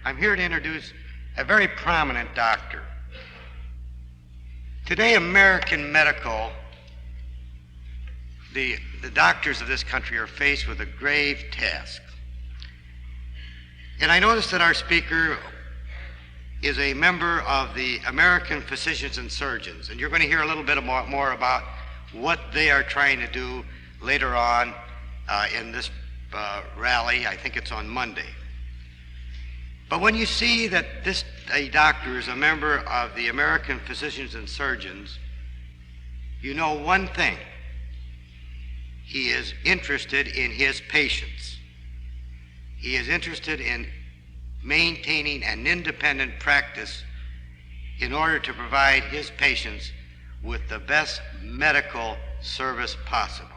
I'm here to introduce a very prominent doctor. Today, American medical, the doctors of this country are faced with a grave task. And I noticed that our speaker is a member of the American Physicians and Surgeons, and you're going to hear a little bit more about what they are trying to do later on in this rally. I think it's on Monday. But when you see that a doctor is a member of the American Physicians and Surgeons, you know one thing. He is interested in his patients. He is interested in maintaining an independent practice in order to provide his patients with the best medical service possible.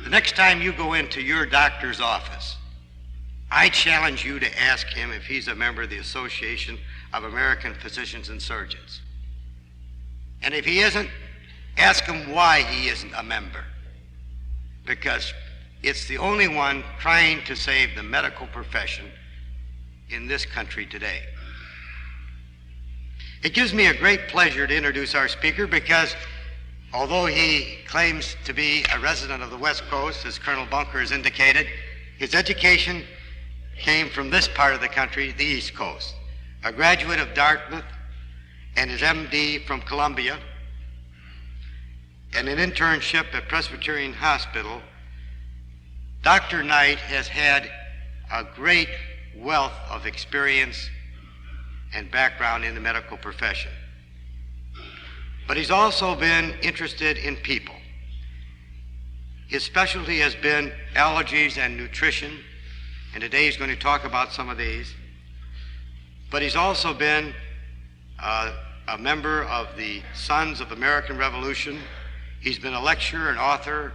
The next time you go into your doctor's office, I challenge you to ask him if he's a member of the Association of American Physicians and Surgeons. And if he isn't, ask him why he isn't a member. Because it's the only one trying to save the medical profession in this country today. It gives me a great pleasure to introduce our speaker because although he claims to be a resident of the West Coast, as Colonel Bunker has indicated, his education came from this part of the country, the East Coast. A graduate of Dartmouth and his MD from Columbia and an internship at Presbyterian Hospital, Dr. Knight has had a great wealth of experience and background in the medical profession. But he's also been interested in people. His specialty has been allergies and nutrition, and today he's going to talk about some of these. But he's also been a member of the Sons of the American Revolution. He's been a lecturer and author,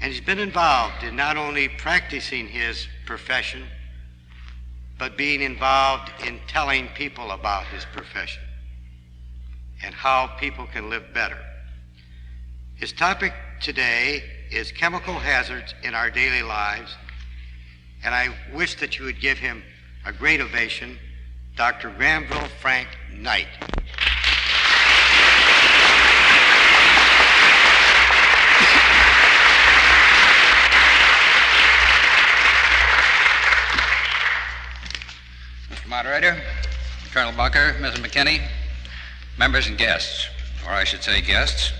and he's been involved in not only practicing his profession, but being involved in telling people about his profession and how people can live better. His topic today is chemical hazards in our daily lives, and I wish that you would give him a great ovation, Dr. Granville Frank Knight. Moderator, Colonel Bunker, Mrs. McKinney, members and guests, or I should say guests.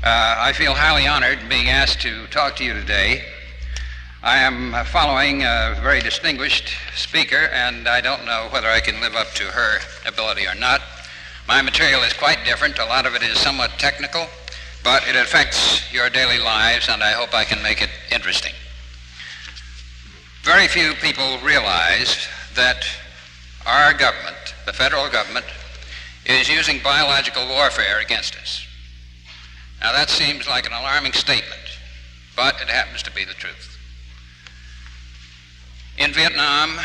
I feel highly honored being asked to talk to you today. I am following a very distinguished speaker, and I don't know whether I can live up to her ability or not. My material is quite different. A lot of it is somewhat technical, but it affects your daily lives, and I hope I can make it interesting. Very few people realize that our government, the federal government, is using biological warfare against us. Now that seems like an alarming statement, but it happens to be the truth. In Vietnam,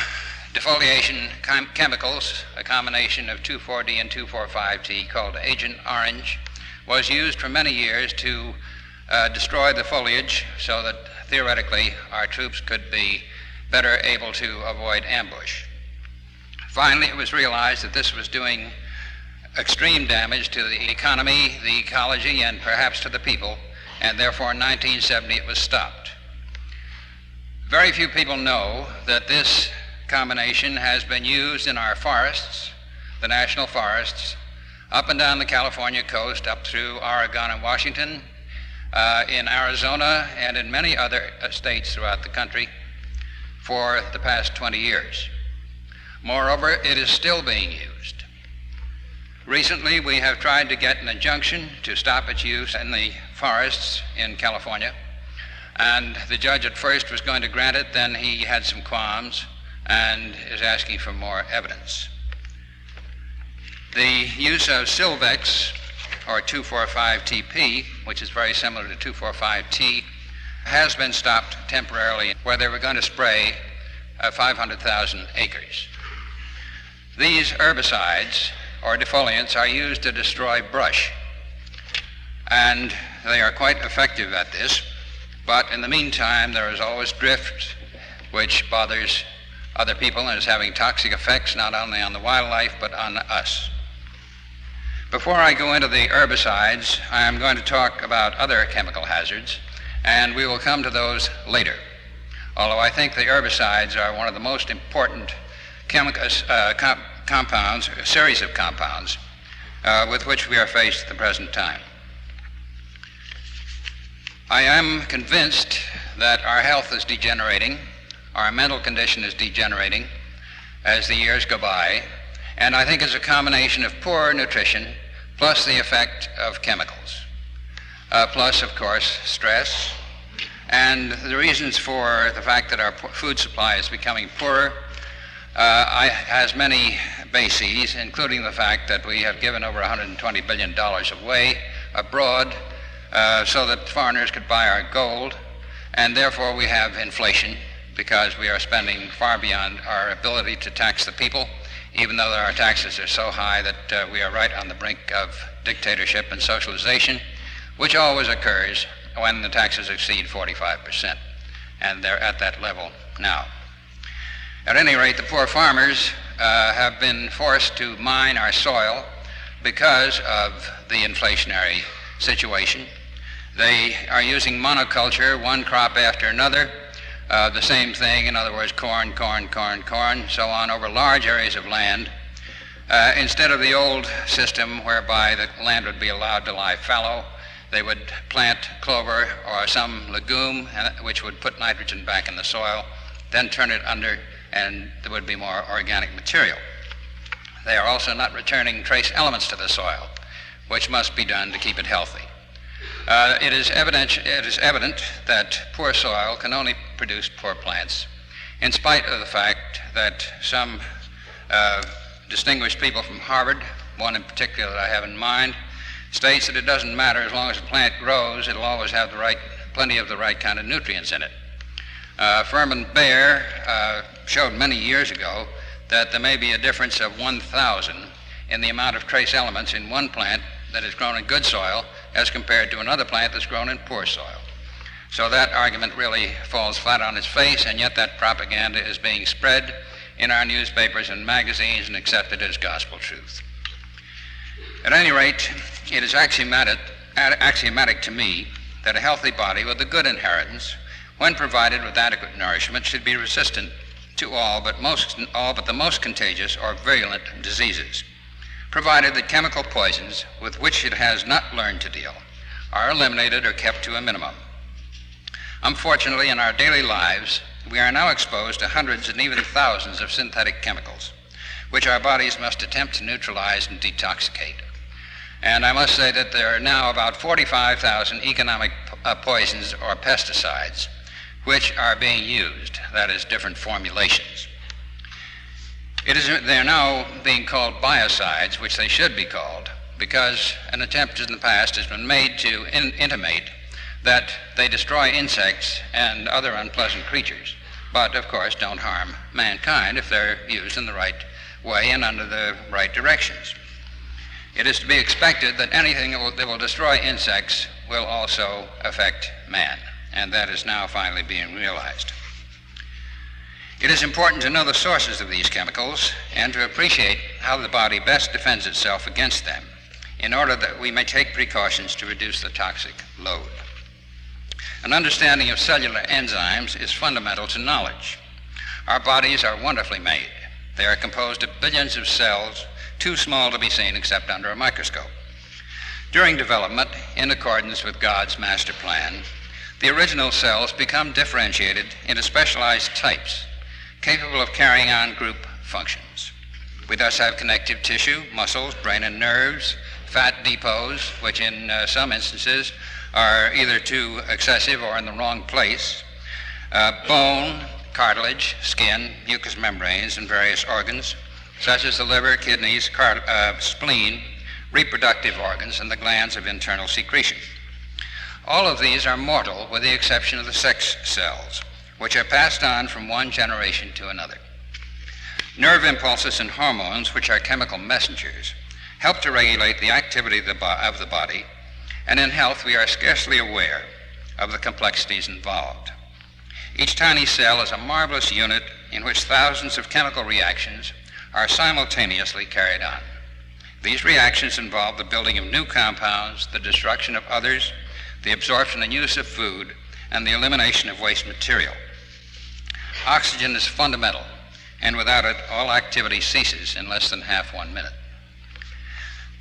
defoliation chemicals, a combination of 2,4-D and 2,4,5-T called Agent Orange, was used for many years to destroy the foliage so that theoretically our troops could be better able to avoid ambush. Finally, it was realized that this was doing extreme damage to the economy, the ecology, and perhaps to the people, and therefore in 1970 it was stopped. Very few people know that this combination has been used in our forests, the national forests, up and down the California coast, up through Oregon and Washington, in Arizona, and in many other states throughout the country for the past 20 years. Moreover, it is still being used. Recently, we have tried to get an injunction to stop its use in the forests in California, and the judge at first was going to grant it, then he had some qualms and is asking for more evidence. The use of Silvex, or 2,4,5-TP, which is very similar to 2,4,5-T, has been stopped temporarily where they were going to spray 500,000 acres. These herbicides, or defoliants, are used to destroy brush, and they are quite effective at this, but in the meantime there is always drift which bothers other people and is having toxic effects not only on the wildlife but on us. Before I go into the herbicides, I am going to talk about other chemical hazards, and we will come to those later. Although I think the herbicides are one of the most important compounds, a series of compounds, with which we are faced at the present time. I am convinced that our health is degenerating, our mental condition is degenerating as the years go by, and I think it's a combination of poor nutrition plus the effect of chemicals, plus, of course, stress, and the reasons for the fact that our food supply is becoming poorer has many bases, including the fact that we have given over $120 billion away abroad so that foreigners could buy our gold, and therefore we have inflation because we are spending far beyond our ability to tax the people, even though our taxes are so high that we are right on the brink of dictatorship and socialization, which always occurs when the taxes exceed 45%, and they're at that level now. At any rate, the poor farmers have been forced to mine our soil because of the inflationary situation. They are using monoculture, one crop after another, the same thing, in other words, corn, so on, over large areas of land, instead of the old system whereby the land would be allowed to lie fallow. They would plant clover or some legume which would put nitrogen back in the soil, then turn it under, and there would be more organic material. They are also not returning trace elements to the soil, which must be done to keep it healthy. It is evident that poor soil can only produce poor plants, in spite of the fact that some distinguished people from Harvard, one in particular that I have in mind, states that it doesn't matter as long as the plant grows, it'll always have plenty of the right kind of nutrients in it. Furman Bayer showed many years ago that there may be a difference of 1,000 in the amount of trace elements in one plant that is grown in good soil as compared to another plant that's grown in poor soil. So that argument really falls flat on its face, and yet that propaganda is being spread in our newspapers and magazines and accepted as gospel truth. At any rate, it is axiomatic to me that a healthy body with a good inheritance, when provided with adequate nourishment, should be resistant to all but the most contagious or virulent diseases, provided that chemical poisons with which it has not learned to deal are eliminated or kept to a minimum. Unfortunately, in our daily lives, we are now exposed to hundreds and even thousands of synthetic chemicals, which our bodies must attempt to neutralize and detoxicate. And I must say that there are now about 45,000 economic poisons or pesticides which are being used, that is, different formulations. They're now being called biocides, which they should be called, because an attempt in the past has been made to intimate that they destroy insects and other unpleasant creatures, but of course don't harm mankind if they're used in the right way and under the right directions. It is to be expected that anything that will destroy insects will also affect man, and that is now finally being realized. It is important to know the sources of these chemicals and to appreciate how the body best defends itself against them in order that we may take precautions to reduce the toxic load. An understanding of cellular enzymes is fundamental to knowledge. Our bodies are wonderfully made. They are composed of billions of cells, too small to be seen except under a microscope. During development, in accordance with God's master plan, the original cells become differentiated into specialized types, capable of carrying on group functions. We thus have connective tissue, muscles, brain and nerves, fat depots, which in some instances are either too excessive or in the wrong place, bone, cartilage, skin, mucous membranes, and various organs, such as the liver, kidneys, spleen, reproductive organs, and the glands of internal secretion. All of these are mortal with the exception of the sex cells, which are passed on from one generation to another. Nerve impulses and hormones, which are chemical messengers, help to regulate the activity of the body, and in health we are scarcely aware of the complexities involved. Each tiny cell is a marvelous unit in which thousands of chemical reactions are simultaneously carried on. These reactions involve the building of new compounds, the destruction of others, the absorption and use of food, and the elimination of waste material. Oxygen is fundamental, and without it, all activity ceases in less than half 1 minute.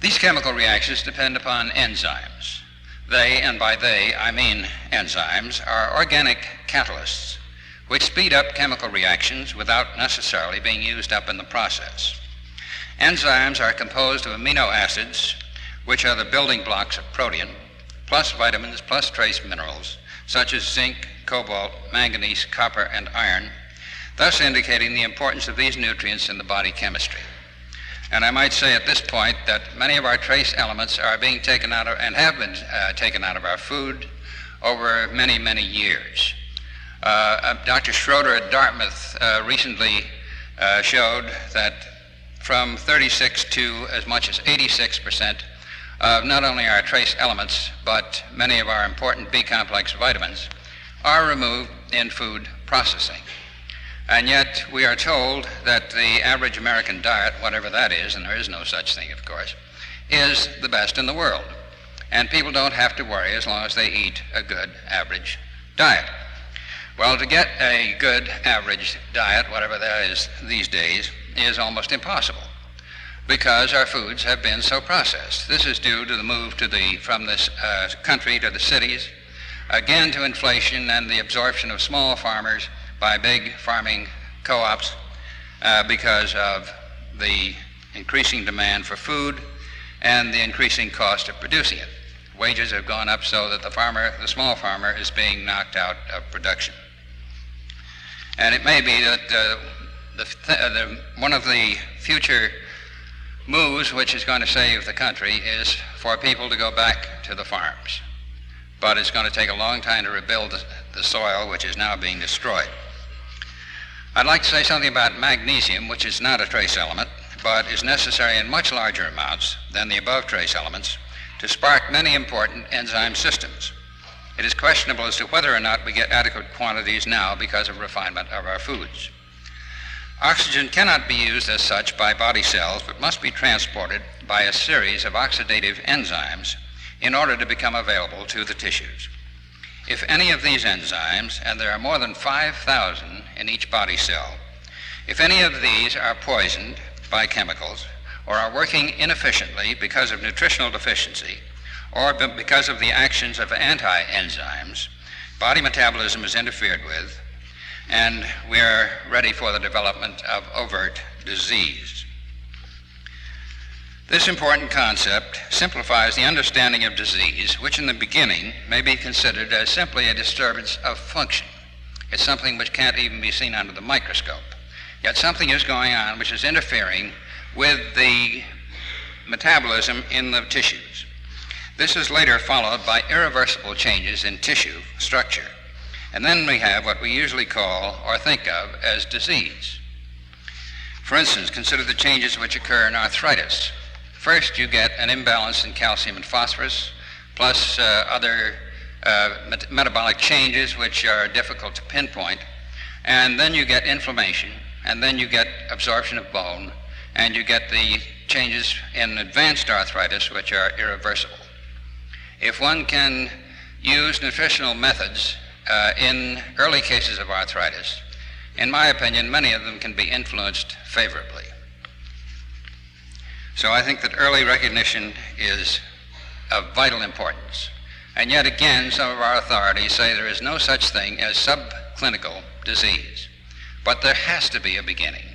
These chemical reactions depend upon enzymes. They, and by they I mean enzymes, are organic catalysts which speed up chemical reactions without necessarily being used up in the process. Enzymes are composed of amino acids, which are the building blocks of protein, plus vitamins, plus trace minerals, such as zinc, cobalt, manganese, copper, and iron, thus indicating the importance of these nutrients in the body chemistry. And I might say at this point that many of our trace elements are being taken out of, and have been taken out of our food over many, many years. Dr. Schroeder at Dartmouth recently showed that from 36 to as much as 86% of not only our trace elements, but many of our important B-complex vitamins are removed in food processing. And yet we are told that the average American diet, whatever that is, and there is no such thing, of course, is the best in the world. And people don't have to worry as long as they eat a good average diet. Well, to get a good average diet, whatever that is these days, is almost impossible because our foods have been so processed. This is due to the move from this country to the cities, again to inflation and the absorption of small farmers by big farming co-ops because of the increasing demand for food and the increasing cost of producing it. Wages have gone up so that the small farmer is being knocked out of production. And it may be that one of the future moves which is going to save the country is for people to go back to the farms. But it's going to take a long time to rebuild the soil which is now being destroyed. I'd like to say something about magnesium, which is not a trace element, but is necessary in much larger amounts than the above trace elements to spark many important enzyme systems. It is questionable as to whether or not we get adequate quantities now because of refinement of our foods. Oxygen cannot be used as such by body cells, but must be transported by a series of oxidative enzymes in order to become available to the tissues. If any of these enzymes, and there are more than 5,000 in each body cell, if any of these are poisoned by chemicals or are working inefficiently because of nutritional deficiency or because of the actions of anti-enzymes, body metabolism is interfered with, and we are ready for the development of overt disease. This important concept simplifies the understanding of disease, which in the beginning may be considered as simply a disturbance of function. It's something which can't even be seen under the microscope. Yet something is going on which is interfering with the metabolism in the tissues. This is later followed by irreversible changes in tissue structure. And then we have what we usually call or think of as disease. For instance, consider the changes which occur in arthritis. First, you get an imbalance in calcium and phosphorus, plus other metabolic changes which are difficult to pinpoint, and then you get inflammation, and then you get absorption of bone, and you get the changes in advanced arthritis which are irreversible. If one can use nutritional methods in early cases of arthritis, in my opinion, many of them can be influenced favorably. So I think that early recognition is of vital importance. And yet again, some of our authorities say there is no such thing as subclinical disease. But there has to be a beginning,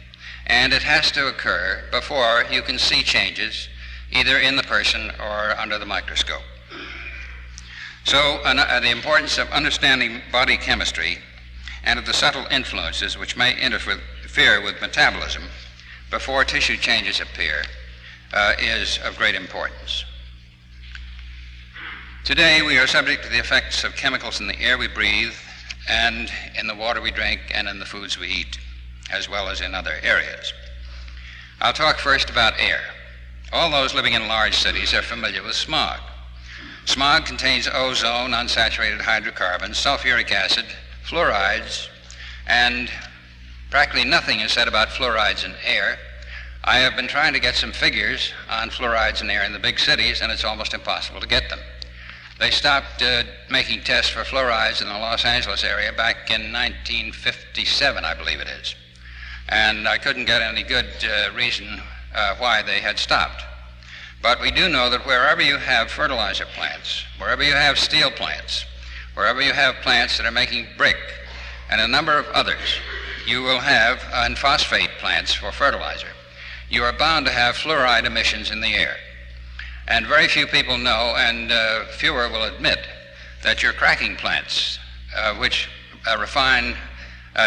and it has to occur before you can see changes either in the person or under the microscope. So the importance of understanding body chemistry and of the subtle influences which may interfere with metabolism before tissue changes appear is of great importance. Today we are subject to the effects of chemicals in the air we breathe and in the water we drink and in the foods we eat, as well as in other areas. I'll talk first about air. All those living in large cities are familiar with smog. Smog contains ozone, unsaturated hydrocarbons, sulfuric acid, fluorides, and practically nothing is said about fluorides in air. I have been trying to get some figures on fluorides in air in the big cities, and it's almost impossible to get them. They stopped making tests for fluorides in the Los Angeles area back in 1957, I believe it is. And I couldn't get any good reason why they had stopped. But we do know that wherever you have fertilizer plants, wherever you have steel plants, wherever you have plants that are making brick, and a number of others, you will have, and phosphate plants for fertilizer, you are bound to have fluoride emissions in the air. And very few people know, and fewer will admit, that your cracking plants, which refine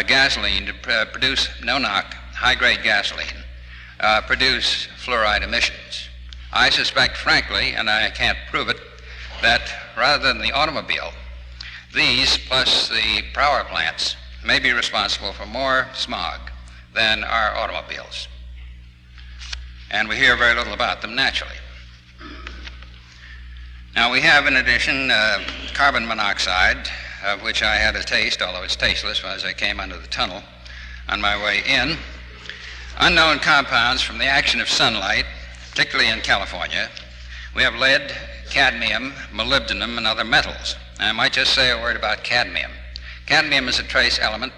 gasoline to produce no-knock, high-grade gasoline, produce fluoride emissions. I suspect, frankly, and I can't prove it, that rather than the automobile, these plus the power plants may be responsible for more smog than our automobiles. And we hear very little about them naturally. Now we have, in addition, carbon monoxide, of which I had a taste, although it's tasteless, as I came under the tunnel on my way in. Unknown compounds from the action of sunlight, particularly in California. We have lead, cadmium, molybdenum, and other metals. And I might just say a word about cadmium. Cadmium is a trace element.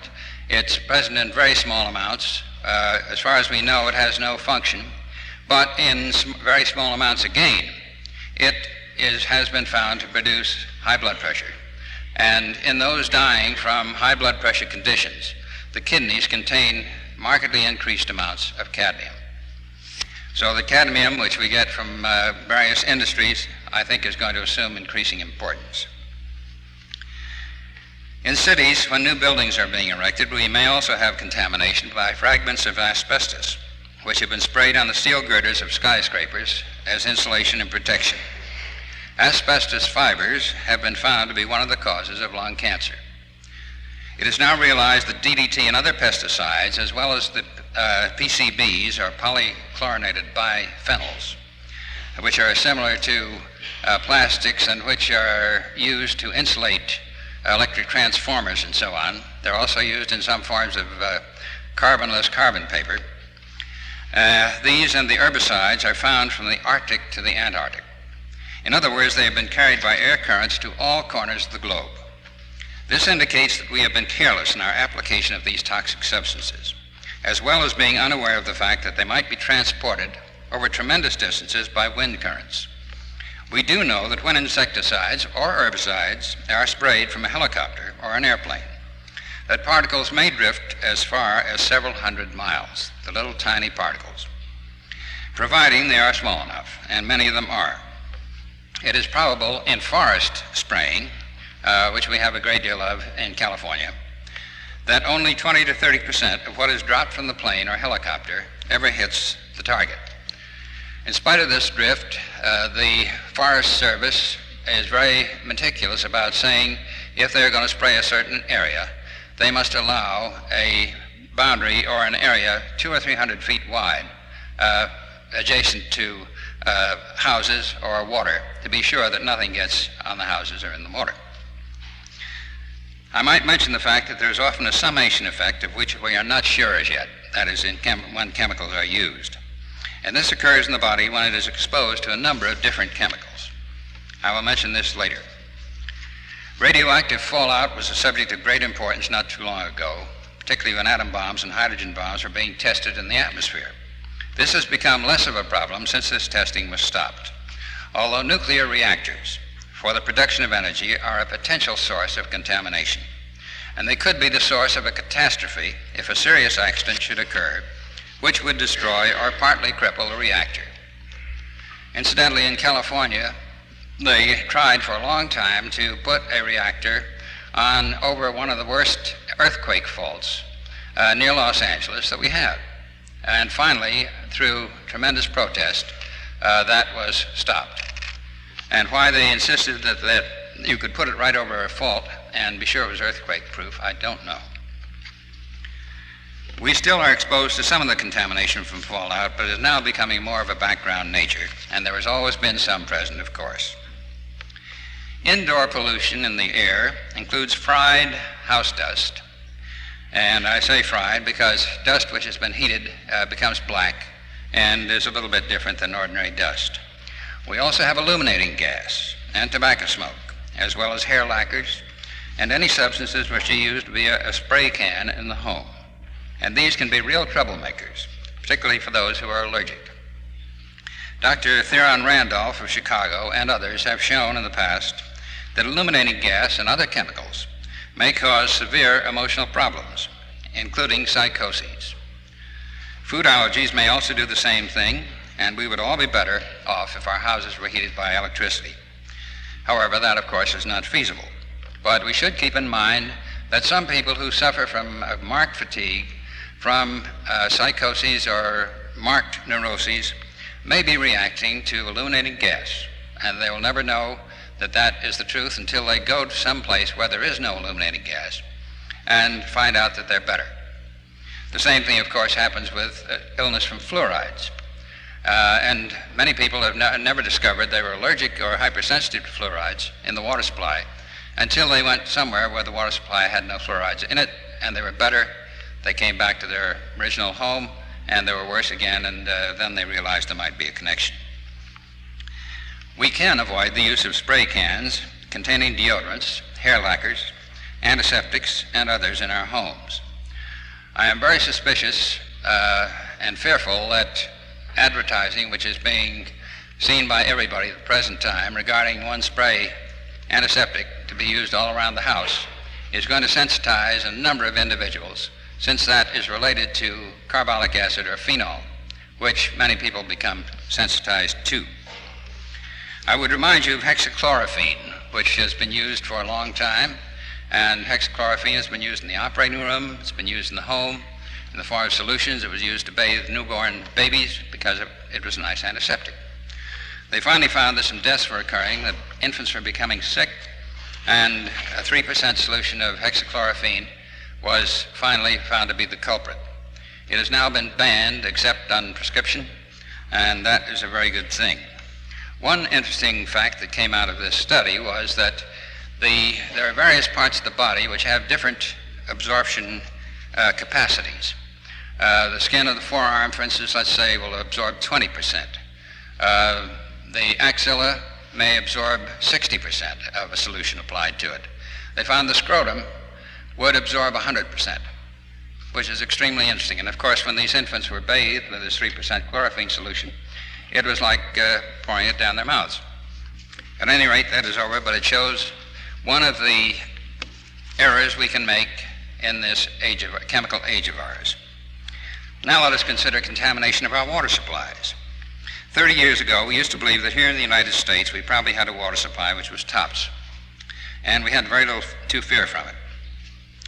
It's present in very small amounts. As far as we know, it has no function. But in very small amounts again, it has been found to produce high blood pressure. And in those dying from high blood pressure conditions, the kidneys contain markedly increased amounts of cadmium. So the cadmium, which we get from various industries, I think is going to assume increasing importance. In cities, when new buildings are being erected, we may also have contamination by fragments of asbestos, which have been sprayed on the steel girders of skyscrapers as insulation and protection. Asbestos fibers have been found to be one of the causes of lung cancer. It is now realized that DDT and other pesticides, as well as the PCBs, or polychlorinated biphenyls, which are similar to plastics and which are used to insulate electric transformers and so on. They're also used in some forms of carbonless carbon paper. These and the herbicides are found from the Arctic to the Antarctic. In other words, they have been carried by air currents to all corners of the globe. This indicates that we have been careless in our application of these toxic substances, as well as being unaware of the fact that they might be transported over tremendous distances by wind currents. We do know that when insecticides or herbicides are sprayed from a helicopter or an airplane, that particles may drift as far as several hundred miles, the little tiny particles, providing they are small enough, and many of them are. It is probable in forest spraying, which we have a great deal of in California, that only 20 to 30% of what is dropped from the plane or helicopter ever hits the target. In spite of this drift, the Forest Service is very meticulous about saying if they're going to spray a certain area, they must allow a boundary or an area 200 or 300 feet wide adjacent to houses or water to be sure that nothing gets on the houses or in the water. I might mention the fact that there's often a summation effect of which we are not sure as yet, that is, when chemicals are used. And this occurs in the body when it is exposed to a number of different chemicals. I will mention this later. Radioactive fallout was a subject of great importance not too long ago, particularly when atom bombs and hydrogen bombs are being tested in the atmosphere. This has become less of a problem since this testing was stopped, although nuclear reactors for the production of energy are a potential source of contamination, and they could be the source of a catastrophe if a serious accident should occur, which would destroy or partly cripple the reactor. Incidentally, in California, they tried for a long time to put a reactor on over one of the worst earthquake faults near Los Angeles that we have. And finally, through tremendous protest, that was stopped. And why they insisted that you could put it right over a fault and be sure it was earthquake-proof, I don't know. We still are exposed to some of the contamination from fallout, but it is now becoming more of a background nature, and there has always been some present, of course. Indoor pollution in the air includes fried house dust. And I say fried because dust which has been heated becomes black and is a little bit different than ordinary dust. We also have illuminating gas and tobacco smoke, as well as hair lacquers and any substances which are used via a spray can in the home. And these can be real troublemakers, particularly for those who are allergic. Dr. Theron Randolph of Chicago and others have shown in the past that illuminating gas and other chemicals may cause severe emotional problems, including psychoses. Food allergies may also do the same thing, and we would all be better off if our houses were heated by electricity. However, that, of course, is not feasible. But we should keep in mind that some people who suffer from marked fatigue, from psychoses or marked neuroses, may be reacting to illuminating gas, and they will never know that that is the truth until they go to some place where there is no illuminating gas and find out that they're better. The same thing, of course, happens with illness from fluorides. And many people have never discovered they were allergic or hypersensitive to fluorides in the water supply until they went somewhere where the water supply had no fluorides in it, and they were better. They came back to their original home, and they were worse again, and then they realized there might be a connection. We can avoid the use of spray cans containing deodorants, hair lacquers, antiseptics, and others in our homes. I am very suspicious and fearful that advertising, which is being seen by everybody at the present time regarding one spray antiseptic to be used all around the house, is going to sensitize a number of individuals, since that is related to carbolic acid or phenol, which many people become sensitized to. I would remind you of hexachlorophene, which has been used for a long time, and hexachlorophene has been used in the operating room, it's been used in the home, in the form of solutions. It was used to bathe newborn babies because it was a nice antiseptic. They finally found that some deaths were occurring, that infants were becoming sick, and a 3% solution of hexachlorophene was finally found to be the culprit. It has now been banned except on prescription, and that is a very good thing. One interesting fact that came out of this study was that there are various parts of the body which have different absorption capacities. The skin of the forearm, for instance, let's say, will absorb 20%. The axilla may absorb 60% of a solution applied to it. They found the scrotum would absorb 100%, which is extremely interesting. And of course, when these infants were bathed with this 3% chlorophene solution, it was like pouring it down their mouths. At any rate, that is over, but it shows one of the errors we can make in this chemical age of ours. Now let us consider contamination of our water supplies. 30 years ago, we used to believe that here in the United States, we probably had a water supply which was tops, and we had very little to fear from it.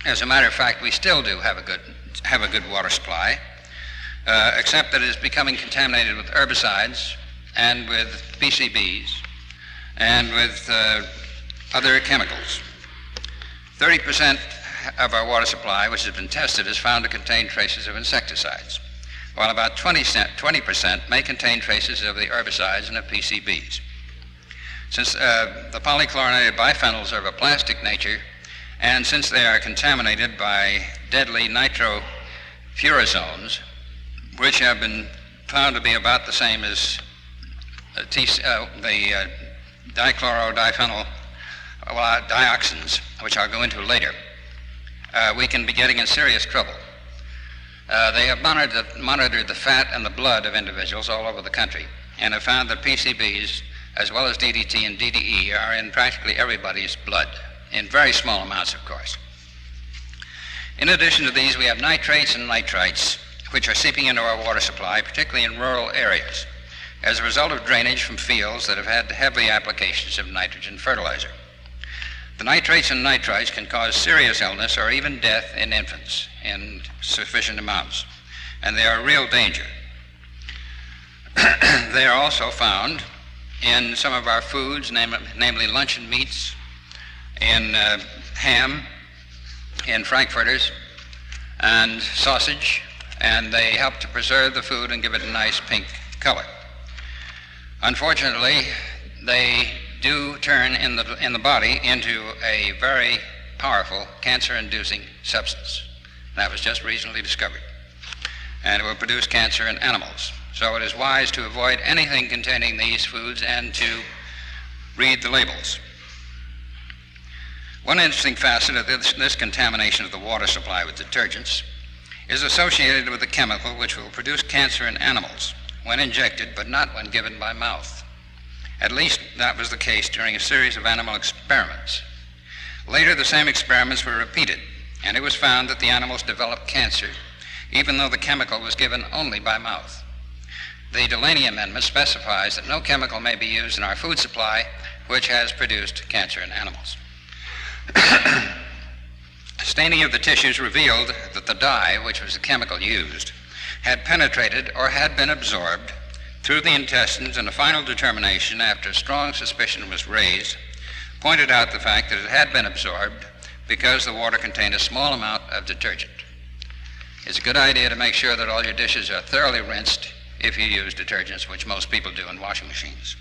As a matter of fact, we still do have a good water supply, except that it is becoming contaminated with herbicides and with PCBs and with other chemicals. 30% of our water supply, which has been tested, is found to contain traces of insecticides, while about 20% may contain traces of the herbicides and of PCBs. Since the polychlorinated biphenyls are of a plastic nature, and since they are contaminated by deadly nitrofurazones, which have been found to be about the same as the dichlorodiphenyl dioxins, which I'll go into later, we can be getting in serious trouble. They have monitored the fat and the blood of individuals all over the country and have found that PCBs, as well as DDT and DDE, are in practically everybody's blood, in very small amounts, of course. In addition to these, we have nitrates and nitrites, which are seeping into our water supply, particularly in rural areas, as a result of drainage from fields that have had heavy applications of nitrogen fertilizer. The nitrates and nitrites can cause serious illness or even death in infants in sufficient amounts, and they are a real danger. They are also found in some of our foods, namely luncheon meats, in ham, in frankfurters, and sausage, and they help to preserve the food and give it a nice pink color. Unfortunately, they do turn in the body into a very powerful cancer-inducing substance. That was just recently discovered. And it will produce cancer in animals. So it is wise to avoid anything containing these foods and to read the labels. One interesting facet of this contamination of the water supply with detergents is associated with a chemical which will produce cancer in animals when injected, but not when given by mouth. At least that was the case during a series of animal experiments. Later, the same experiments were repeated, and it was found that the animals developed cancer, even though the chemical was given only by mouth. The Delaney Amendment specifies that no chemical may be used in our food supply which has produced cancer in animals. Staining of the tissues revealed that the dye, which was the chemical used, had penetrated or had been absorbed through the intestines, and a final determination, after strong suspicion was raised, pointed out the fact that it had been absorbed because the water contained a small amount of detergent. It's a good idea to make sure that all your dishes are thoroughly rinsed if you use detergents, which most people do in washing machines.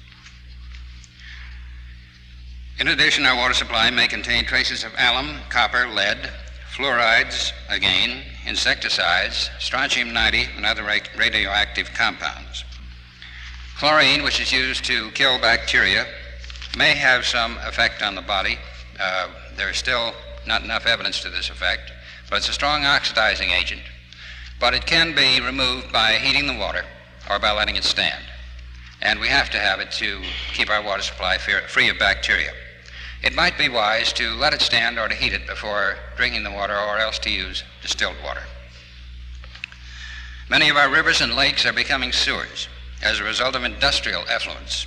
In addition, our water supply may contain traces of alum, copper, lead, fluorides, again, insecticides, strontium-90, and other radioactive compounds. Chlorine, which is used to kill bacteria, may have some effect on the body. There is still not enough evidence to this effect, but it's a strong oxidizing agent. But it can be removed by heating the water or by letting it stand. And we have to have it to keep our water supply free of bacteria. It might be wise to let it stand or to heat it before drinking the water, or else to use distilled water. Many of our rivers and lakes are becoming sewers as a result of industrial effluents.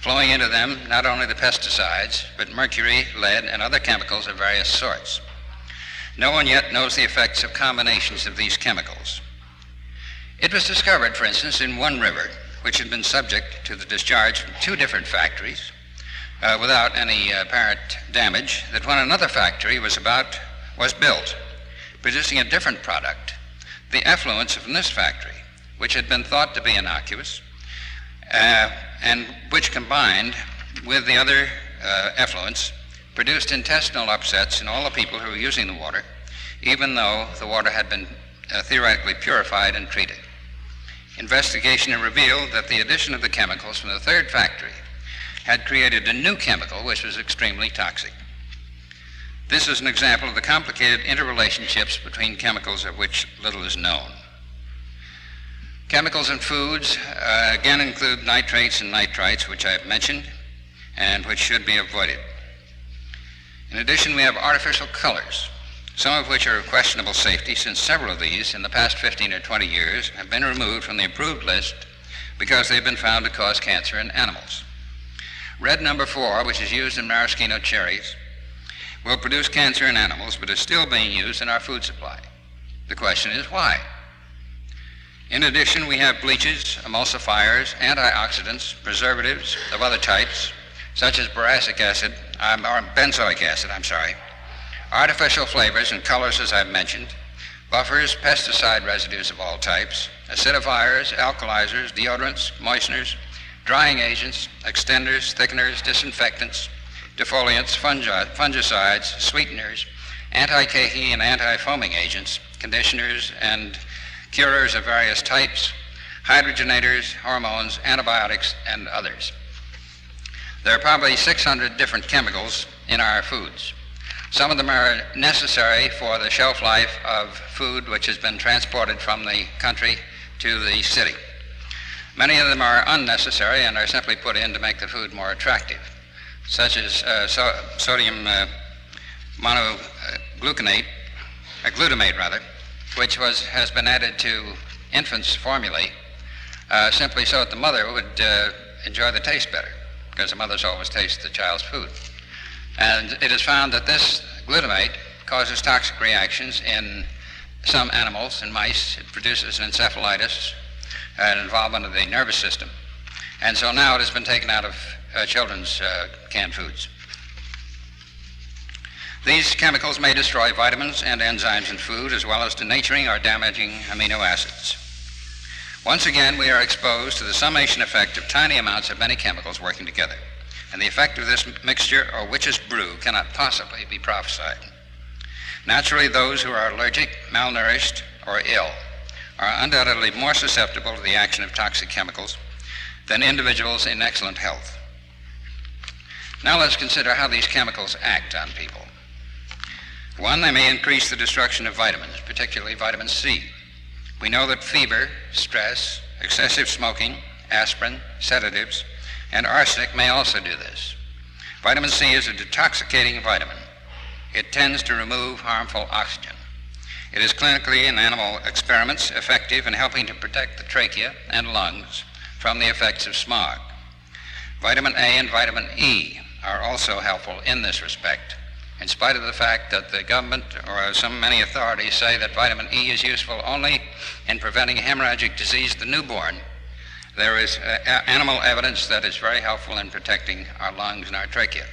Flowing into them not only the pesticides, but mercury, lead, and other chemicals of various sorts. No one yet knows the effects of combinations of these chemicals. It was discovered, for instance, in one river, which had been subject to the discharge from two different factories, without any apparent damage, that when another factory was built, producing a different product, the effluents from this factory, which had been thought to be innocuous, and which combined with the other effluents, produced intestinal upsets in all the people who were using the water, even though the water had been theoretically purified and treated. Investigation had revealed that the addition of the chemicals from the third factory had created a new chemical which was extremely toxic. This is an example of the complicated interrelationships between chemicals of which little is known. Chemicals in foods again include nitrates and nitrites, which I have mentioned, and which should be avoided. In addition, we have artificial colors, some of which are of questionable safety, since several of these in the past 15 or 20 years have been removed from the approved list because they've been found to cause cancer in animals. Red number 4, which is used in maraschino cherries, will produce cancer in animals, but is still being used in our food supply. The question is why? In addition, we have bleaches, emulsifiers, antioxidants, preservatives of other types, such as benzoic acid, artificial flavors and colors, as I've mentioned, buffers, pesticide residues of all types, acidifiers, alkalizers, deodorants, moisteners, drying agents, extenders, thickeners, disinfectants, defoliants, fungicides, sweeteners, anti-cayey and anti-foaming agents, conditioners and curers of various types, hydrogenators, hormones, antibiotics, and others. There are probably 600 different chemicals in our foods. Some of them are necessary for the shelf life of food which has been transported from the country to the city. Many of them are unnecessary and are simply put in to make the food more attractive, such as sodium glutamate, which has been added to infants' formulae simply so that the mother would enjoy the taste better, because the mothers always taste the child's food. And it is found that this glutamate causes toxic reactions in some animals, in mice. It produces an encephalitis, an involvement of the nervous system. And so now it has been taken out of children's canned foods. These chemicals may destroy vitamins and enzymes in food, as well as denaturing or damaging amino acids. Once again, we are exposed to the summation effect of tiny amounts of many chemicals working together. and the effect of this mixture or witch's brew cannot possibly be prophesied. Naturally, those who are allergic, malnourished, or ill are undoubtedly more susceptible to the action of toxic chemicals than individuals in excellent health. Now let's consider how these chemicals act on people. One, they may increase the destruction of vitamins, particularly vitamin C. We know that fever, stress, excessive smoking, aspirin, sedatives, and arsenic may also do this. Vitamin C is a detoxicating vitamin. It tends to remove harmful oxygen. It is clinically in animal experiments effective in helping to protect the trachea and lungs from the effects of smog. Vitamin A and vitamin E are also helpful in this respect, in spite of the fact that the government or many authorities say that vitamin E is useful only in preventing hemorrhagic disease of the newborn. There is animal evidence that it's very helpful in protecting our lungs and our trachea.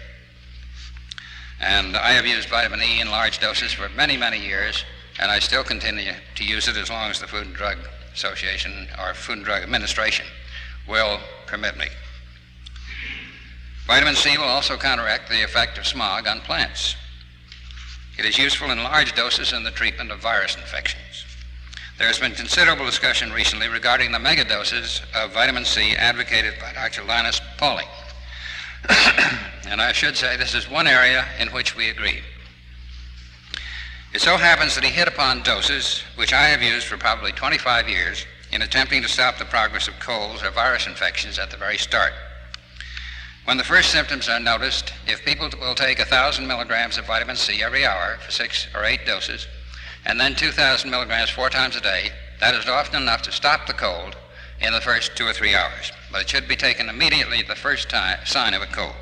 And I have used vitamin E in large doses for many, many years, and I still continue to use it as long as the Food and Drug Association or Food and Drug Administration will permit me. Vitamin C will also counteract the effect of smog on plants. It is useful in large doses in the treatment of virus infections. There has been considerable discussion recently regarding the megadoses of vitamin C advocated by Dr. Linus Pauling. And I should say this is one area in which we agree. It so happens that he hit upon doses which I have used for probably 25 years in attempting to stop the progress of colds or virus infections at the very start. When the first symptoms are noticed, if people will take 1,000 milligrams of vitamin C every hour for 6 or 8 doses, and then 2,000 milligrams 4 times a day, that is often enough to stop the cold in the first 2 or 3 hours. But it should be taken immediately at the first sign of a cold.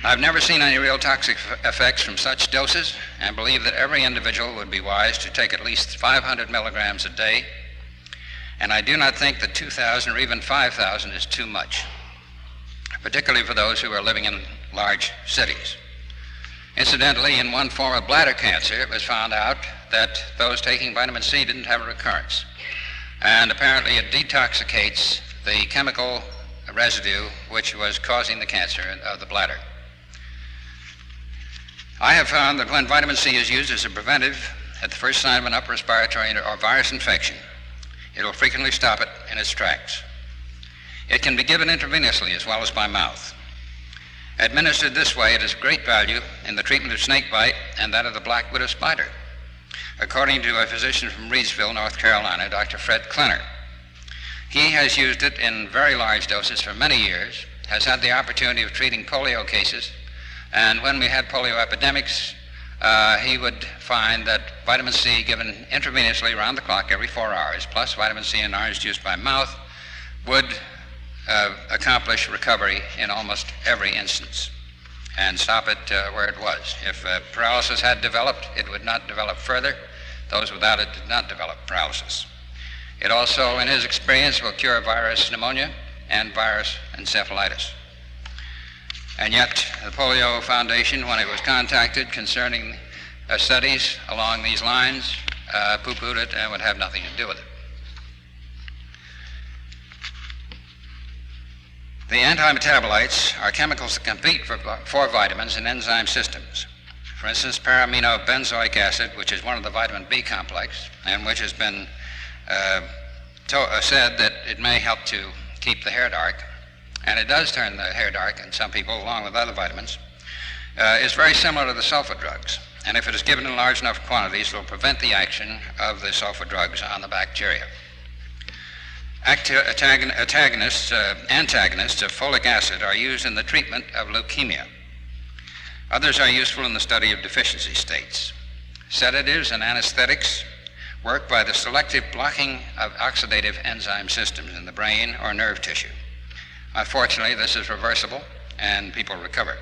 I've never seen any real toxic effects from such doses, and believe that every individual would be wise to take at least 500 milligrams a day. And I do not think that 2,000 or even 5,000 is too much, particularly for those who are living in large cities. Incidentally, in one form of bladder cancer, it was found out that those taking vitamin C didn't have a recurrence. And apparently it detoxicates the chemical residue which was causing the cancer of the bladder. I have found that when vitamin C is used as a preventive at the first sign of an upper respiratory or virus infection, it will frequently stop it in its tracks. It can be given intravenously as well as by mouth. Administered this way, it is of great value in the treatment of snake bite and that of the black widow spider, according to a physician from Reedsville, North Carolina, Dr. Fred Klenner. He has used it in very large doses for many years, has had the opportunity of treating polio cases, and when we had polio epidemics, he would find that vitamin C given intravenously around the clock every 4 hours, plus vitamin C and orange juice by mouth, would accomplish recovery in almost every instance and stop it where it was. If paralysis had developed, it would not develop further. Those without it did not develop paralysis. It also, in his experience, will cure virus pneumonia and virus encephalitis. And yet, the Polio Foundation, when it was contacted concerning studies along these lines, poo-pooed it and would have nothing to do with it. The antimetabolites are chemicals that compete for vitamins in enzyme systems. For instance, paraminobenzoic acid, which is one of the vitamin B complex, and which has been said that it may help to keep the hair dark, and it does turn the hair dark in some people along with other vitamins, is very similar to the sulfa drugs. And if it is given in large enough quantities, it will prevent the action of the sulfa drugs on the bacteria. Antagonists of folic acid are used in the treatment of leukemia. Others are useful in the study of deficiency states. Sedatives and anesthetics work by the selective blocking of oxidative enzyme systems in the brain or nerve tissue. Unfortunately, this is reversible and people recover.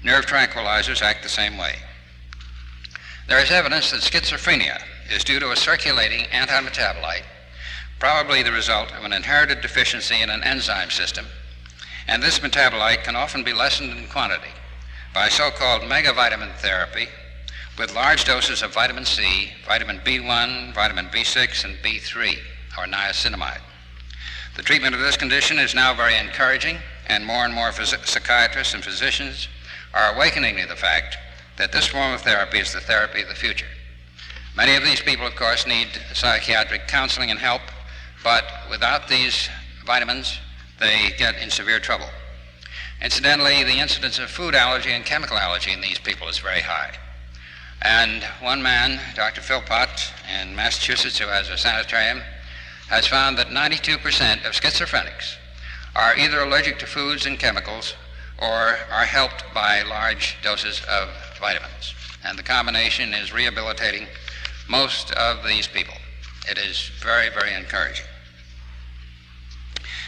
Nerve tranquilizers act the same way. There is evidence that schizophrenia is due to a circulating antimetabolite, probably the result of an inherited deficiency in an enzyme system, and this metabolite can often be lessened in quantity by so-called megavitamin therapy with large doses of vitamin C, vitamin B1, vitamin B6, and B3, or niacinamide. The treatment of this condition is now very encouraging, and more psychiatrists and physicians are awakening to the fact that this form of therapy is the therapy of the future. Many of these people, of course, need psychiatric counseling and help, but without these vitamins, they get in severe trouble. Incidentally, the incidence of food allergy and chemical allergy in these people is very high. And one man, Dr. Philpott in Massachusetts, who has a sanitarium, has found that 92% of schizophrenics are either allergic to foods and chemicals or are helped by large doses of vitamins. And the combination is rehabilitating most of these people. It is very, very encouraging.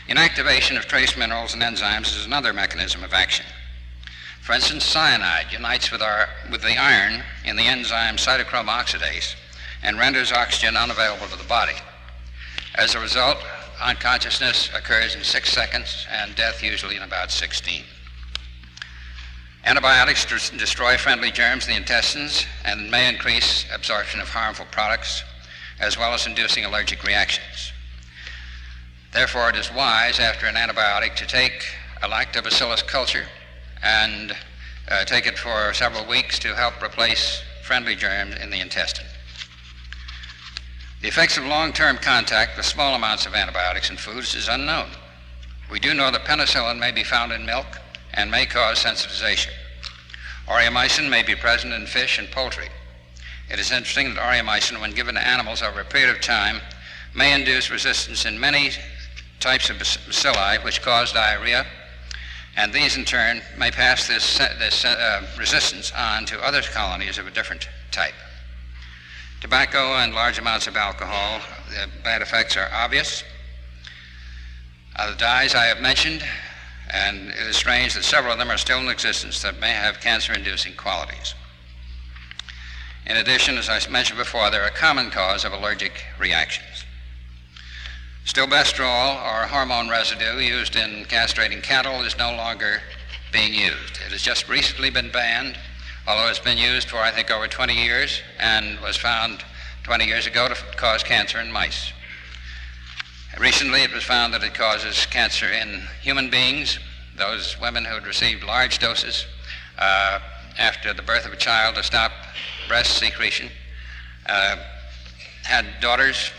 Inactivation of trace minerals and enzymes is another mechanism of action. For instance, cyanide unites with the iron in the enzyme cytochrome oxidase and renders oxygen unavailable to the body. As a result, unconsciousness occurs in 6 seconds and death usually in about 16. Antibiotics destroy friendly germs in the intestines and may increase absorption of harmful products, as well as inducing allergic reactions. Therefore, it is wise after an antibiotic to take a lactobacillus culture and take it for several weeks to help replace friendly germs in the intestine. The effects of long-term contact with small amounts of antibiotics in foods is unknown. We do know that penicillin may be found in milk and may cause sensitization. Aureomycin may be present in fish and poultry. It is interesting that aureomycin, when given to animals over a period of time, may induce resistance in many types of bacilli which cause diarrhea, and these in turn may pass this resistance on to other colonies of a different type. Tobacco and large amounts of alcohol, the bad effects are obvious. The dyes I have mentioned, and it is strange that several of them are still in existence that may have cancer-inducing qualities. In addition, as I mentioned before, they're a common cause of allergic reactions. Stilbestrol, or hormone residue used in castrating cattle, is no longer being used. It has just recently been banned, although it's been used for, I think, over 20 years and was found 20 years ago to cause cancer in mice. Recently, it was found that it causes cancer in human beings. Those women who had received large doses after the birth of a child to stop breast secretion had daughters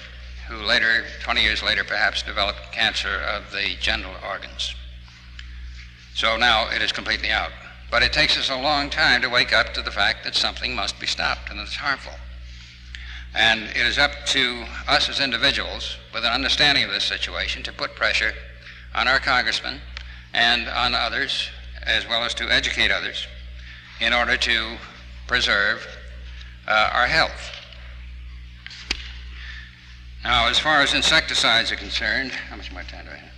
who later, 20 years later, perhaps developed cancer of the genital organs. So now it is completely out. But it takes us a long time to wake up to the fact that something must be stopped and that it's harmful. And it is up to us as individuals, with an understanding of this situation, to put pressure on our congressmen and on others, as well as to educate others, in order to preserve our health. Now, as far as insecticides are concerned, how much more time do I have?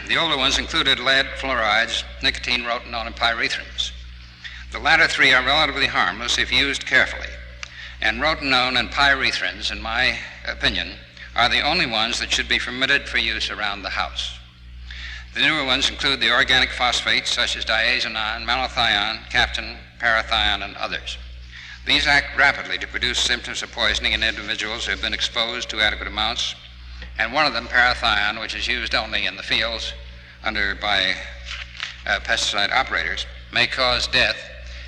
The older ones included lead, fluorides, nicotine, rotenone, and pyrethrins. The latter three are relatively harmless if used carefully, and rotenone and pyrethrins, in my opinion, are the only ones that should be permitted for use around the house. The newer ones include the organic phosphates such as diazinon, malathion, captain, parathion, and others. These act rapidly to produce symptoms of poisoning in individuals who have been exposed to adequate amounts, and one of them, parathion, which is used only in the fields by pesticide operators, may cause death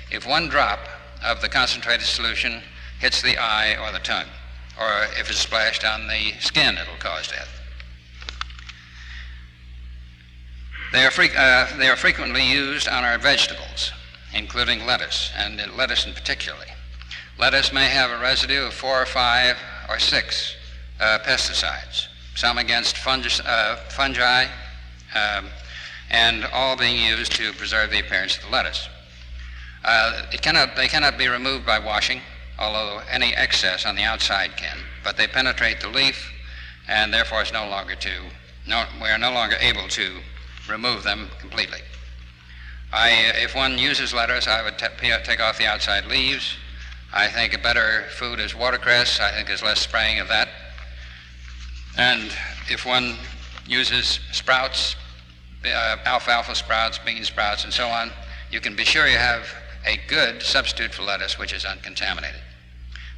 if one drop of the concentrated solution hits the eye or the tongue, or if it's splashed on the skin, it'll cause death. They are frequently used on our vegetables, including lettuce, and lettuce in particular. Lettuce may have a residue of 4 or 5 or 6 pesticides, some against fungi, and all being used to preserve the appearance of the lettuce. They cannot be removed by washing, although any excess on the outside can, but they penetrate the leaf, and therefore we are no longer able to remove them completely. If one uses lettuce, I would take off the outside leaves. I think a better food is watercress. I think there's less spraying of that. And if one uses sprouts, alfalfa sprouts, bean sprouts, and so on, you can be sure you have a good substitute for lettuce which is uncontaminated.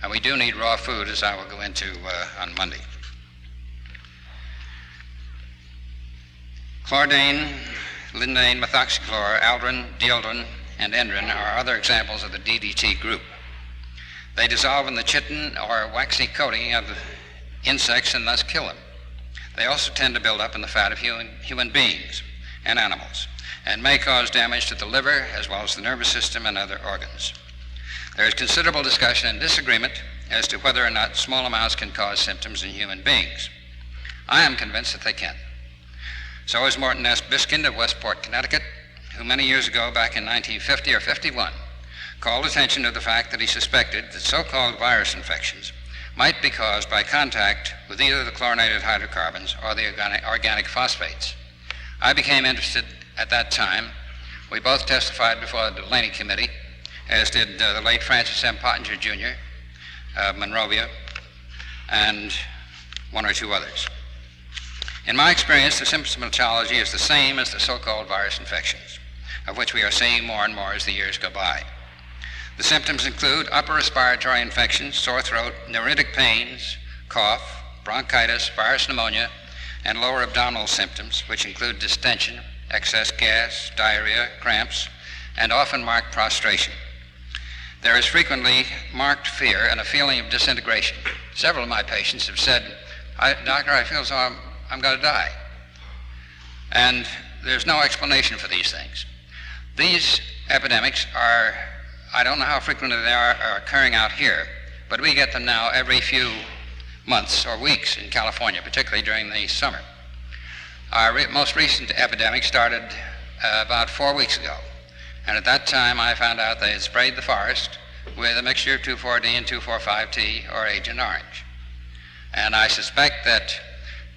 And we do need raw food, as I will go into on Monday. Chlordane, lindane, methoxychlor, aldrin, dieldrin, and endrin are other examples of the DDT group. They dissolve in the chitin or waxy coating of the insects and thus kill them. They also tend to build up in the fat of human beings and animals, and may cause damage to the liver as well as the nervous system and other organs. There is considerable discussion and disagreement as to whether or not small amounts can cause symptoms in human beings. I am convinced that they can. So is Morton S. Biskind of Westport, Connecticut, who many years ago, back in 1950 or 51, called attention to the fact that he suspected that so-called virus infections might be caused by contact with either the chlorinated hydrocarbons or the organic phosphates. I became interested at that time. We both testified before the Delaney Committee, as did the late Francis M. Pottinger, Jr. of Monrovia, and one or two others. In my experience, the symptomatology is the same as the so-called virus infections, of which we are seeing more and more as the years go by. The symptoms include upper respiratory infections, sore throat, neuritic pains, cough, bronchitis, virus pneumonia, and lower abdominal symptoms, which include distension, excess gas, diarrhea, cramps, and often marked prostration. There is frequently marked fear and a feeling of disintegration. Several of my patients have said, "Doctor, I feel as though I'm going to die." And there's no explanation for these things. These epidemics are, I don't know how frequently they are occurring out here, but we get them now every few months or weeks in California, particularly during the summer. Our most recent epidemic started about 4 weeks ago, and at that time I found out they had sprayed the forest with a mixture of 2,4-D and 2,4,5-T or Agent Orange. And I suspect that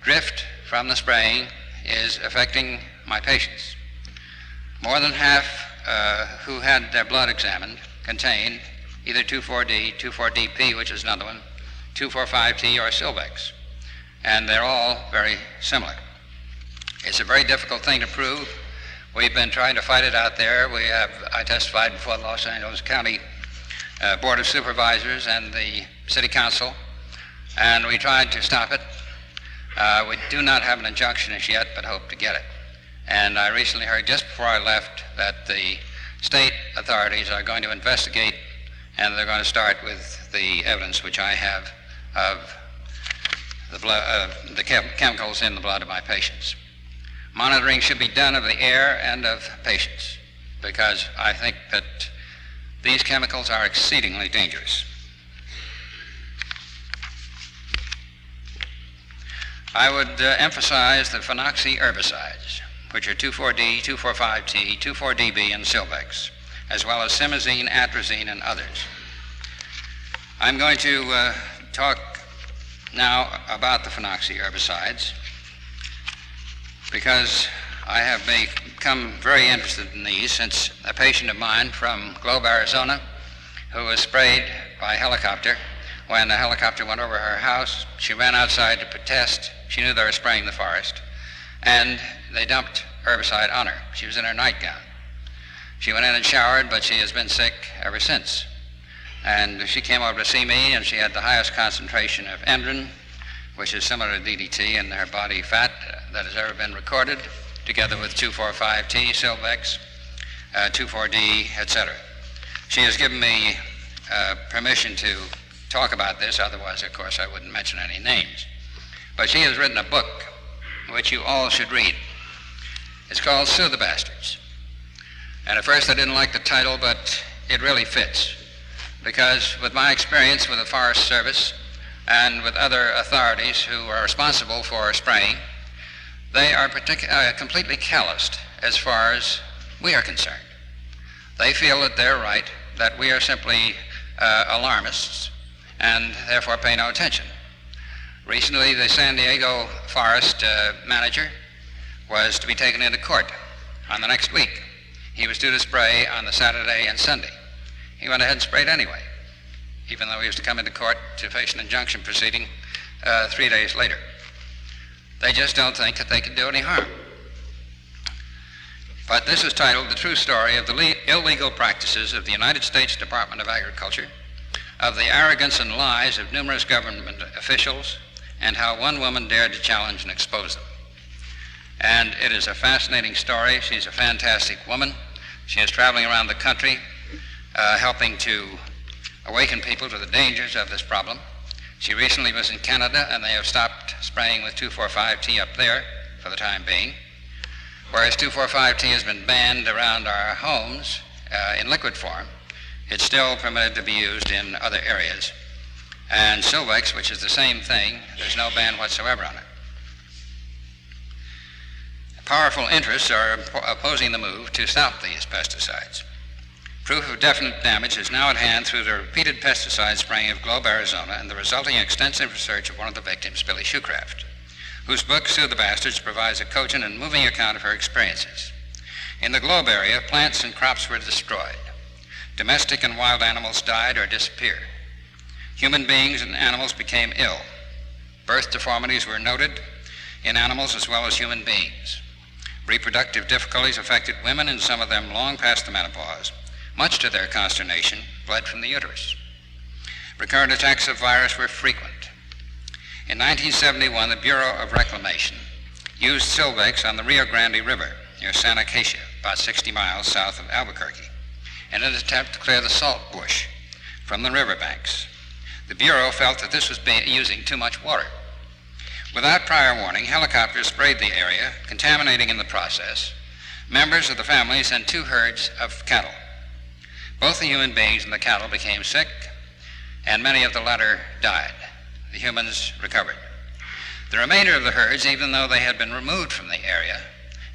drift from the spraying is affecting my patients. More than half who had their blood examined contained either 2,4-D, 2,4-DP, which is another one, 2,4,5-T, or Silvex, and they're all very similar. It's a very difficult thing to prove. We've been trying to fight it out there. I testified before the Los Angeles County Board of Supervisors and the City Council, and we tried to stop it. We do not have an injunction as yet, but hope to get it. And I recently heard, just before I left, that the state authorities are going to investigate, and they're going to start with the evidence which I have of the chemicals in the blood of my patients. Monitoring should be done of the air and of patients, because I think that these chemicals are exceedingly dangerous. I would emphasize the phenoxy herbicides, which are 2,4-D, 2,4,5-T, 2,4-DB, and Silvex, as well as simazine, atrazine, and others. I'm going to talk now about the phenoxy herbicides, because I have become very interested in these since a patient of mine from Globe, Arizona, who was sprayed by helicopter. When the helicopter went over her house, she ran outside to protest. She knew they were spraying the forest, and they dumped herbicide on her. She was in her nightgown. She went in and showered, but she has been sick ever since. And she came over to see me, and she had the highest concentration of endrin, which is similar to DDT in her body fat that has ever been recorded, together with 2,4,5-T, Silvex, 2,4-D, etc. She has given me permission to talk about this, otherwise, of course, I wouldn't mention any names. But she has written a book which you all should read. It's called Sue the Bastards. And at first I didn't like the title, but it really fits, because with my experience with the Forest Service and with other authorities who are responsible for spraying, they are completely calloused as far as we are concerned. They feel that they're right, that we are simply alarmists and therefore pay no attention. Recently, the San Diego forest manager was to be taken into court on the next week. He was due to spray on the Saturday and Sunday. He went ahead and sprayed anyway, even though he was to come into court to face an injunction proceeding 3 days later. They just don't think that they can do any harm. But this is titled The True Story of the Illegal Practices of the United States Department of Agriculture, of the Arrogance and Lies of Numerous Government Officials, and How One Woman Dared to Challenge and Expose Them. And it is a fascinating story. She's a fantastic woman. She is traveling around the country helping to awaken people to the dangers of this problem. She recently was in Canada, and they have stopped spraying with 2,4,5-T up there for the time being, whereas 2,4,5-T has been banned around our homes in liquid form. It's still permitted to be used in other areas. And Silvex, which is the same thing, there's no ban whatsoever on it. Powerful interests are opposing the move to stop these pesticides. Proof of definite damage is now at hand through the repeated pesticide spraying of Globe, Arizona, and the resulting extensive research of one of the victims, Billy Shoecraft, whose book, Sue the Bastards, provides a cogent and moving account of her experiences. In the Globe area, plants and crops were destroyed. Domestic and wild animals died or disappeared. Human beings and animals became ill. Birth deformities were noted in animals as well as human beings. Reproductive difficulties affected women, and some of them long past the menopause. Much to their consternation, bled from the uterus. Recurrent attacks of virus were frequent. In 1971, the Bureau of Reclamation used Silvex on the Rio Grande River near Santa Acacia, about 60 miles south of Albuquerque, in an attempt to clear the salt bush from the riverbanks. The Bureau felt that this was using too much water. Without prior warning, helicopters sprayed the area, contaminating in the process members of the families and 2 herds of cattle. Both the human beings and the cattle became sick, and many of the latter died. The humans recovered. The remainder of the herds, even though they had been removed from the area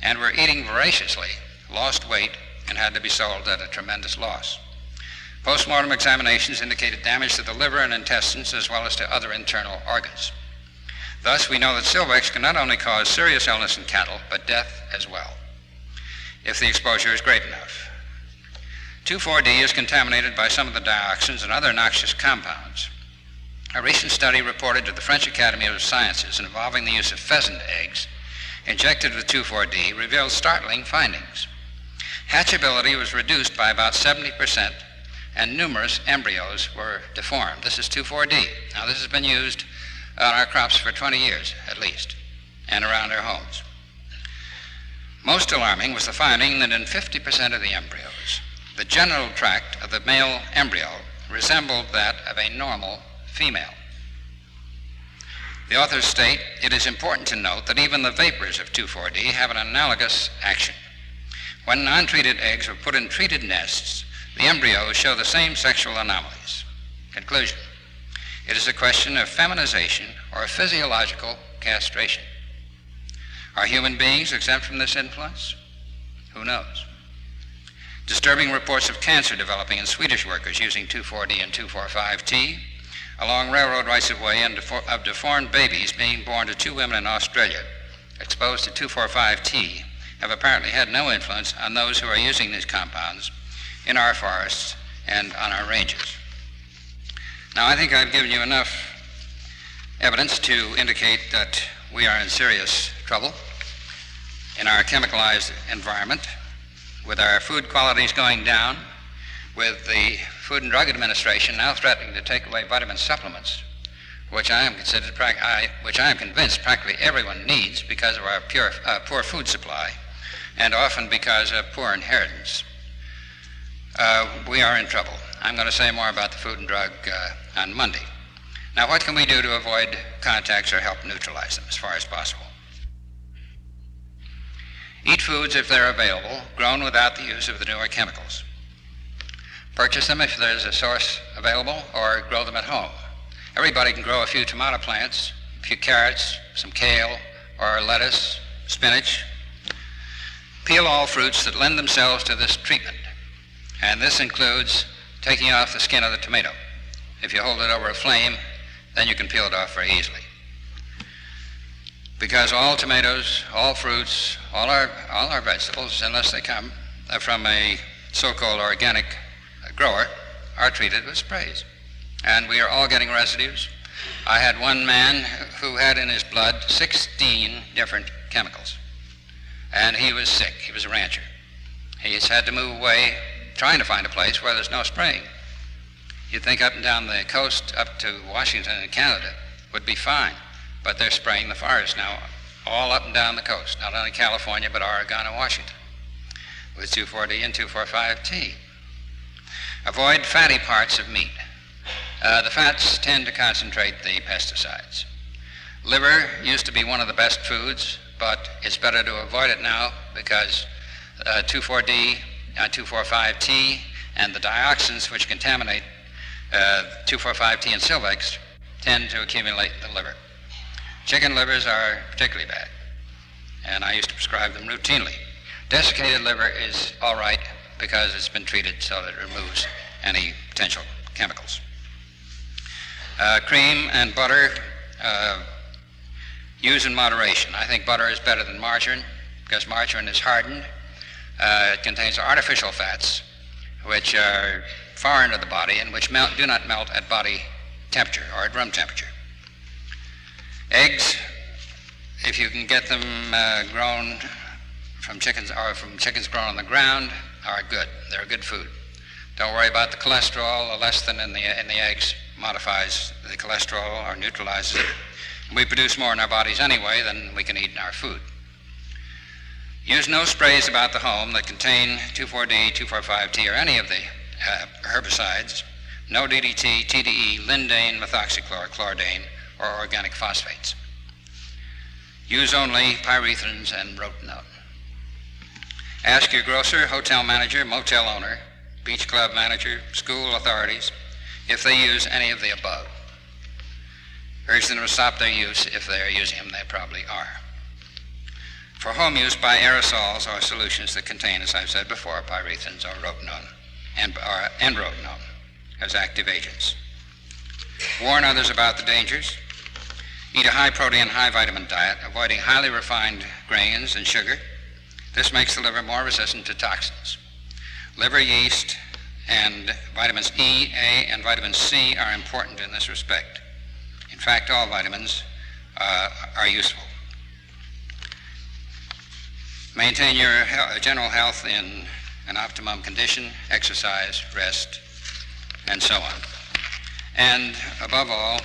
and were eating voraciously, lost weight and had to be sold at a tremendous loss. Post-mortem examinations indicated damage to the liver and intestines as well as to other internal organs. Thus, we know that Silvex can not only cause serious illness in cattle, but death as well, if the exposure is great enough. 2,4-D is contaminated by some of the dioxins and other noxious compounds. A recent study reported to the French Academy of Sciences involving the use of pheasant eggs injected with 2,4-D revealed startling findings. Hatchability was reduced by about 70%, and numerous embryos were deformed. This is 2,4-D. Now, this has been used on our crops for 20 years, at least, and around our homes. Most alarming was the finding that in 50% of the embryos, the genital tract of the male embryo resembled that of a normal female. The authors state, it is important to note that even the vapors of 2,4-D have an analogous action. When non-treated eggs are put in treated nests, the embryos show the same sexual anomalies. Conclusion, it is a question of feminization or physiological castration. Are human beings exempt from this influence? Who knows? Disturbing reports of cancer developing in Swedish workers using 2,4-D and 2,4,5-T, along railroad rights-of-way, and of deformed babies being born to 2 women in Australia exposed to 2,4,5-T have apparently had no influence on those who are using these compounds in our forests and on our ranges. Now, I think I've given you enough evidence to indicate that we are in serious trouble in our chemicalized environment, with our food qualities going down, with the Food and Drug Administration now threatening to take away vitamin supplements, which I am convinced practically everyone needs because of our poor food supply, and often because of poor inheritance. We are in trouble. I'm going to say more about the food and drug on Monday. Now, what can we do to avoid contacts or help neutralize them as far as possible? Eat foods, if they're available, grown without the use of the newer chemicals. Purchase them if there's a source available, or grow them at home. Everybody can grow a few tomato plants, a few carrots, some kale, or lettuce, spinach. Peel all fruits that lend themselves to this treatment, and this includes taking off the skin of the tomato. If you hold it over a flame, then you can peel it off very easily. Because all tomatoes, all fruits, all our vegetables, unless they come from a so-called organic grower, are treated with sprays. And we are all getting residues. I had one man who had in his blood 16 different chemicals. And he was sick. He was a rancher. He's had to move away, trying to find a place where there's no spraying. You'd think up and down the coast, up to Washington and Canada, would be fine. But they're spraying the forest now all up and down the coast, not only California, but Oregon and Washington, with 2,4-D and 2,4,5-T. Avoid fatty parts of meat. The fats tend to concentrate the pesticides. Liver used to be one of the best foods, but it's better to avoid it now because 2,4-D, 2,4,5-T, and the dioxins which contaminate 2,4,5-T and Silvex tend to accumulate in the liver. Chicken livers are particularly bad, and I used to prescribe them routinely. Desiccated liver is all right because it's been treated so that it removes any potential chemicals. Cream and butter, use in moderation. I think butter is better than margarine because margarine is hardened. It contains artificial fats which are foreign to the body and which do not melt at body temperature or at room temperature. Eggs, if you can get them grown from chickens or from chickens grown on the ground, are good. They're good food. Don't worry about the cholesterol. The lecithin in the eggs modifies the cholesterol or neutralizes it. We produce more in our bodies anyway than we can eat in our food. Use no sprays about the home that contain 2,4-D, 2,4,5-T, or any of the herbicides. No DDT, TDE, lindane, methoxychlor, chlordane, or organic phosphates. Use only pyrethrins and rotenone. Ask your grocer, hotel manager, motel owner, beach club manager, school authorities if they use any of the above. Urge them to stop their use. If they are using them, they probably are. For home use, buy aerosols or solutions that contain, as I've said before, pyrethrins or rotenone and rotenone as active agents. Warn others about the dangers. Eat a high-protein, high-vitamin diet, avoiding highly refined grains and sugar. This makes the liver more resistant to toxins. Liver yeast and vitamins E, A, and vitamin C are important in this respect. In fact, all vitamins are useful. Maintain your general health in an optimum condition, exercise, rest, and so on. And above all,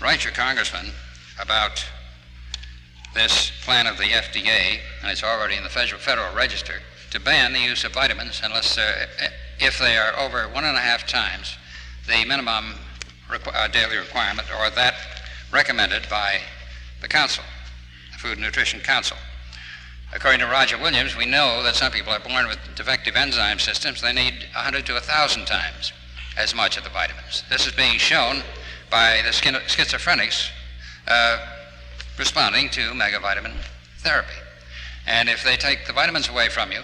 write your congressman about this plan of the FDA, and it's already in the Federal Register, to ban the use of vitamins unless if they are over 1.5 times the minimum daily requirement or that recommended by the Council, the Food and Nutrition Council. According to Roger Williams, we know that some people are born with defective enzyme systems. They need 100 to 1,000 times as much of the vitamins. This is being shown by the schizophrenics responding to megavitamin therapy. And if they take the vitamins away from you,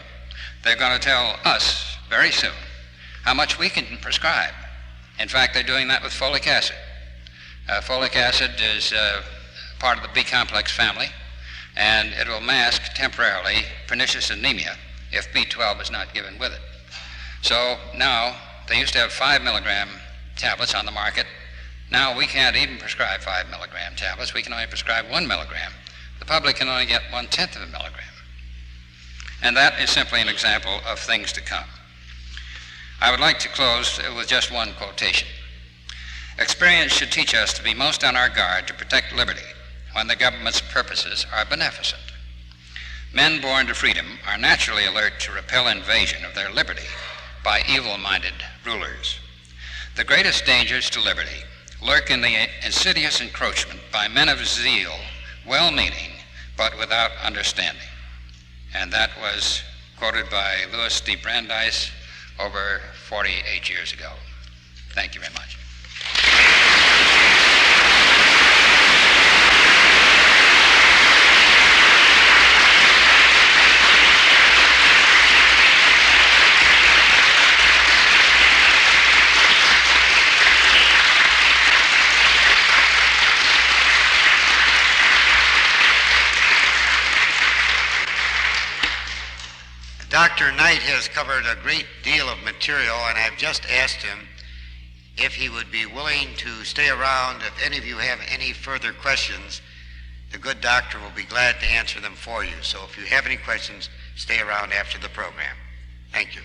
they're going to tell us very soon how much we can prescribe. In fact, they're doing that with folic acid. Folic acid is part of the B-complex family, and it will mask temporarily pernicious anemia if B12 is not given with it. So now, they used to have 5 milligram tablets on the market. Now we can't even prescribe 5 milligram tablets. We can only prescribe 1 milligram. The public can only get 1/10 of a milligram. And that is simply an example of things to come. I would like to close with just one quotation. Experience should teach us to be most on our guard to protect liberty when the government's purposes are beneficent. Men born to freedom are naturally alert to repel invasion of their liberty by evil-minded rulers. The greatest dangers to liberty lurk in the insidious encroachment by men of zeal, well-meaning, but without understanding. And that was quoted by Louis D. Brandeis over 48 years ago. Thank you very much. Dr. Knight has covered a great deal of material, and I've just asked him if he would be willing to stay around. If any of you have any further questions, the good doctor will be glad to answer them for you. So if you have any questions, stay around after the program. Thank you.